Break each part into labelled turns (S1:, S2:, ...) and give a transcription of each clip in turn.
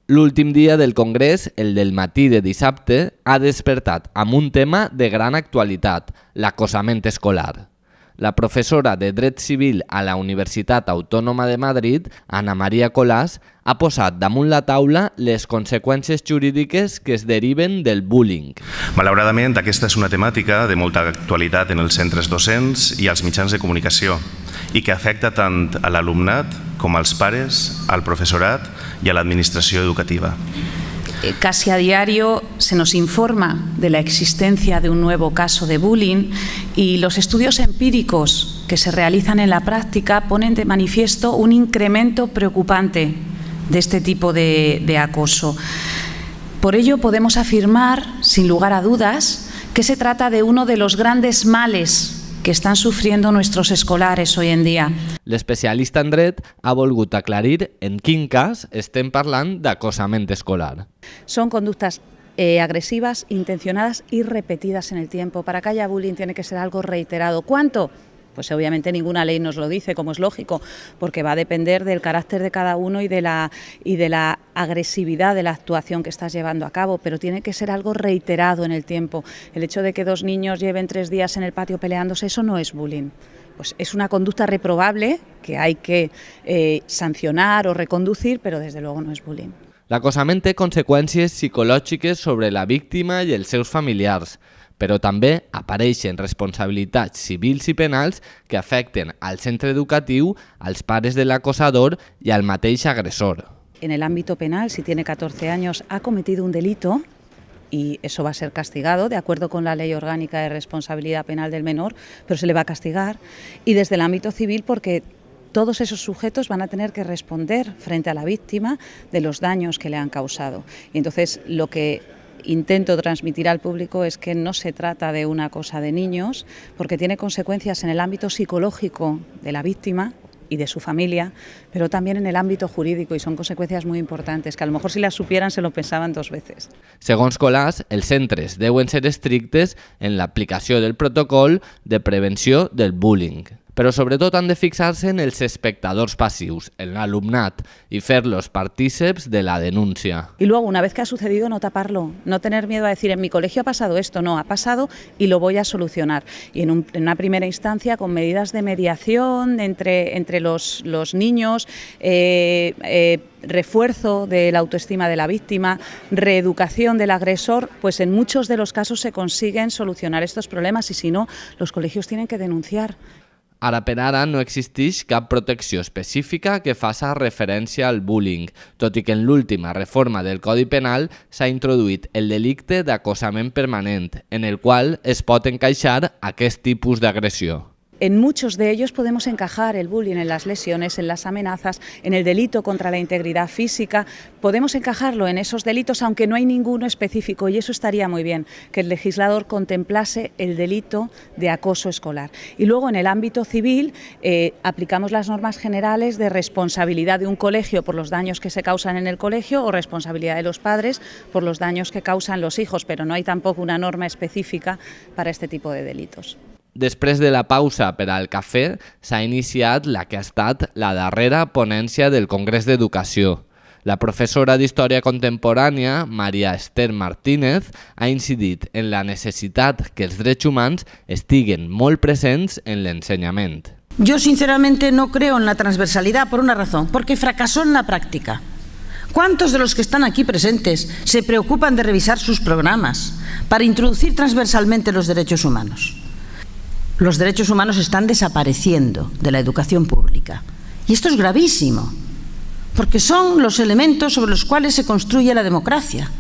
S1: L'últim dia del Congrés, el del matí de dissabte, ha despertat amb un tema de gran actualitat, l'acosament escolar. La professora de Dret Civil a la Universitat Autònoma de Madrid, Ana Maria Colàs, ha posat damunt la taula les conseqüències jurídiques que es deriven del bullying.
S2: Malauradament, aquesta és una temàtica de molta actualitat en els centres docents i als mitjans de comunicació i que afecta tant a l'alumnat com als pares, al professorat y a la administración educativa.
S3: Casi a diario se nos informa de la existencia de un nuevo caso de bullying y los estudios empíricos que se realizan en la práctica ponen de manifiesto un incremento preocupante de este tipo de acoso. Por ello podemos afirmar, sin lugar a dudas, que se trata de uno de los grandes males que estan sufriendo nuestros escolares hoy en dia.
S1: L'especialista en dret ha volgut aclarir en quin cas estem parlant d'acosament escolar.
S3: Son conductas agresivas, intencionadas y repetidas en el tiempo. Para que haya bullying tiene que ser algo reiterado. ¿Cuánto? Pues obviamente ninguna ley nos lo dice, como es lógico, porque va a depender del carácter de cada uno y de la agresividad de la actuación que estás llevando a cabo, pero tiene que ser algo reiterado en el tiempo. El hecho de que dos niños lleven 3 días en el patio peleándose, eso no es bullying. Pues es una conducta reprobable que hay que sancionar o reconducir, pero desde luego no es bullying.
S1: L'acosament té conseqüències psicològiques sobre la víctima i els seus familiars, però també apareixen responsabilitats civils i penals que afecten al centre educatiu, als pares de l'acosador i al mateix agressor.
S3: En el ámbito penal, si tiene 14 años, ha cometido un delito y eso va a ser castigado de acuerdo con la Ley Orgánica de Responsabilidad Penal del Menor, pero se le va a castigar. Y desde el ámbito civil, porque todos esos sujetos van a tener que responder frente a la víctima de los daños que le han causado. Y entonces lo que intento transmitir al público es que no se trata de una cosa de niños, porque tiene consecuencias en el ámbito psicológico de la víctima y de su familia, pero también en el ámbito jurídico, y son conseqüències muy importantes, que a lo mejor si las supieran se lo pensaban 2 veces.
S1: Segons Colàs, els centres deuen ser estrictes en l'aplicació del protocol de prevenció del bullying. Però sobretot han de fixar-se en els espectadors passius, en l'alumnat, y fer-los partíceps de la denuncia.
S3: Y luego, una vez que ha sucedido, no taparlo, no tener miedo a decir, en mi colegio ha pasado esto, no, ha pasado y lo voy a solucionar. Y en una primera instancia, con medidas de mediación entre los niños, refuerzo de la autoestima de la víctima, reeducación del agresor, pues en muchos de los casos se consiguen solucionar estos problemas y si no, los colegios tienen que denunciar.
S1: Ara per ara no existeix cap protecció específica que faci referència al bullying, tot i que en l'última reforma del Codi Penal s'ha introduït el delicte d'acosament permanent, en el qual es pot encaixar aquest tipus d'agressió.
S3: En muchos de ellos podemos encajar el bullying en las lesiones, en las amenazas, en el delito contra la integridad física. Podemos encajarlo en esos delitos, aunque no hay ninguno específico, y eso estaría muy bien, que el legislador contemplase el delito de acoso escolar. Y luego, en el ámbito civil, aplicamos las normas generales de responsabilidad de un colegio por los daños que se causan en el colegio o responsabilidad de los padres por los daños que causan los hijos, pero no hay tampoco una norma específica para este tipo de delitos.
S1: Després de la pausa per al cafè, s'ha iniciat la que ha estat la darrera ponència del Congrés d'Educació. La professora d'Història Contemporània, Maria Esther Martínez, ha incidit en la necessitat que els drets humans estiguen molt presents en l'ensenyament.
S4: Yo sinceramente no creo en la transversalidad por una razón, porque fracasó en la práctica. ¿Cuántos de los que están aquí presentes se preocupan de revisar sus programas para introducir transversalmente los derechos humanos? Los derechos humanos están desapareciendo de la educación pública. Y esto es gravísimo, porque son los elementos sobre los cuales se construye la democracia.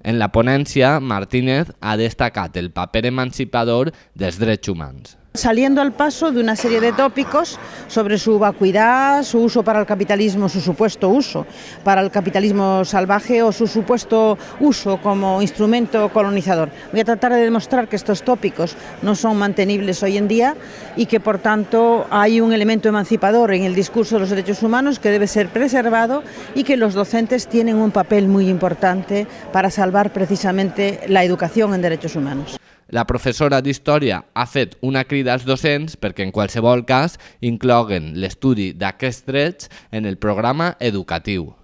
S1: En la ponència, Martínez ha destacat el paper emancipador dels drets humans.
S5: Saliendo al paso de una serie de tópicos sobre su vacuidad, su uso para el capitalismo, su supuesto uso para el capitalismo salvaje o su supuesto uso como instrumento colonizador. Voy a tratar de demostrar que estos tópicos no son mantenibles hoy en día y que por tanto hay un elemento emancipador en el discurso de los derechos humanos que debe ser preservado y que los docentes tienen un papel muy importante para salvar precisamente la educación en derechos humanos.
S1: La professora d'Història ha fet una crida als docents perquè en qualsevol cas incloguen l'estudi d'aquests drets en el programa educatiu.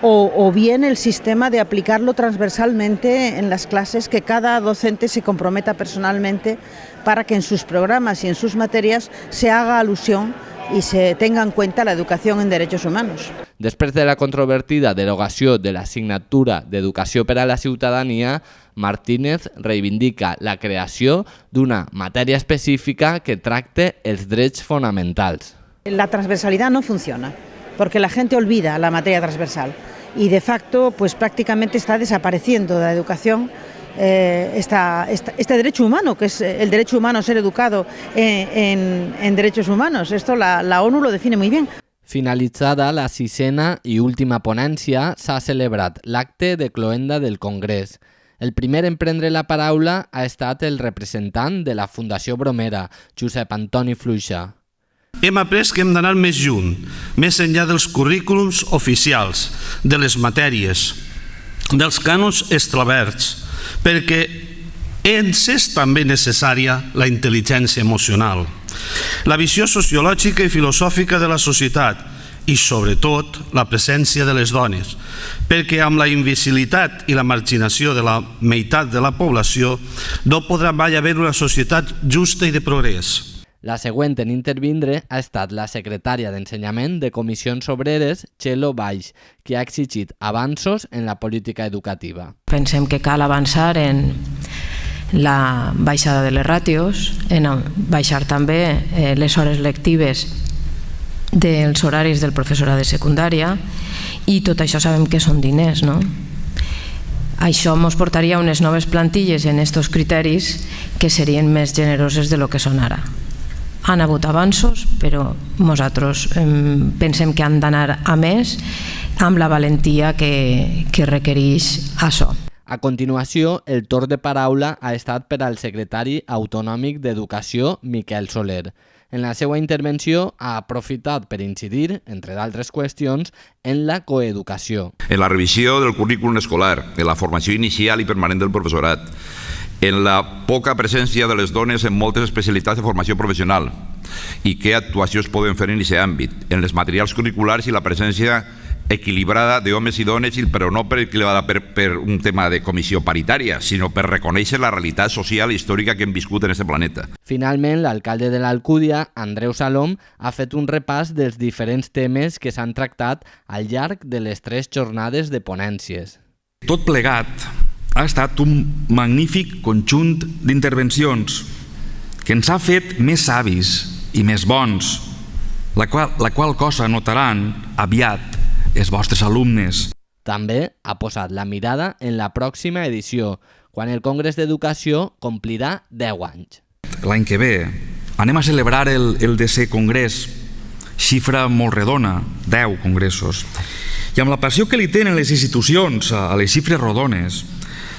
S5: o bien el sistema de aplicarlo transversalmente en las clases, que cada docente se comprometa personalmente para que en sus programas y en sus materias se haga alusión i se tenga en cuenta la educació en drets humans.
S1: Després de la controvertida derogació de l'assignatura d'Educació per a la Ciutadania, Martínez reivindica la creació d'una matèria específica que tracte els drets fonamentals.
S5: La transversalidad no funciona, porque la gente olvida la materia transversal y de facto pues prácticamente está desapareciendo de la educación este derecho humano, que es el derecho humano a ser educado en derechos humanos. Esto la ONU lo define muy bien.
S1: Finalitzada la 6a i última ponència, s'ha celebrat l'acte de cloenda del Congrés. El primer en prendre la paraula ha estat el representant de la Fundació Bromera, Josep Antoni Fluixa.
S6: Hem après que hem d'anar més lluny, més enllà dels currículums oficials, de les matèries, dels cànons establerts, perquè ens és també necessària la intel·ligència emocional, la visió sociològica i filosòfica de la societat i, sobretot, la presència de les dones, perquè amb la invisibilitat i la marginació de la meitat de la població no podrà mai haver una societat justa i de progrés.
S1: La següent en intervindre ha estat la secretària d'Ensenyament de Comissions Obreres, Txelo Baix, que ha exigit avanços en la política educativa.
S7: Pensem que cal avançar en la baixada de les ràtios, en baixar també les hores lectives dels horaris del professorat de secundària, i tot això sabem que són diners, no? Això ens portaria a unes noves plantilles en aquests criteris que serien més generoses de lo que són ara. Han hagut avanços, però nosaltres pensem que han d'anar a més amb la valentia que requereix això.
S1: A continuació, el torn de paraula ha estat per al secretari autonòmic d'Educació, Miquel Soler. En la seva intervenció ha aprofitat per incidir, entre d'altres qüestions, en la coeducació.
S8: En la revisió del currículum escolar, en la formació inicial i permanent del professorat, en la poca presència de les dones en moltes especialitats de formació professional i què actuacions poden fer en aquest àmbit, en els materials curriculars i la presència equilibrada d'homes i dones, però no per un tema de comissió paritària, sinó per reconèixer la realitat social i històrica que hem viscut en aquest planeta.
S1: Finalment, l'alcalde de l'Alcúdia, Andreu Salom, ha fet un repàs dels diferents temes que s'han tractat al llarg de les 3 jornades de ponències.
S9: Tot plegat ha estat un magnífic conjunt d'intervencions que ens ha fet més savis i més bons, la qual cosa notaran aviat els vostres alumnes.
S1: També ha posat la mirada en la pròxima edició, quan el Congrés d'Educació complirà 10 anys.
S9: L'any que ve anem a celebrar el 10è congrés, xifra molt redona, 10 congressos. I amb la passió que li tenen les institucions a les xifres rodones,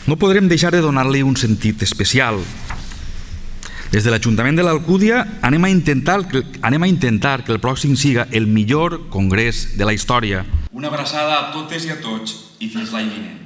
S9: no podrem deixar de donar-li un sentit especial. Des de l'Ajuntament de l'Alcúdia anem a intentar que el pròxim siga el millor congrés de la història.
S10: Una abraçada a totes i a tots i fins l'any vinent.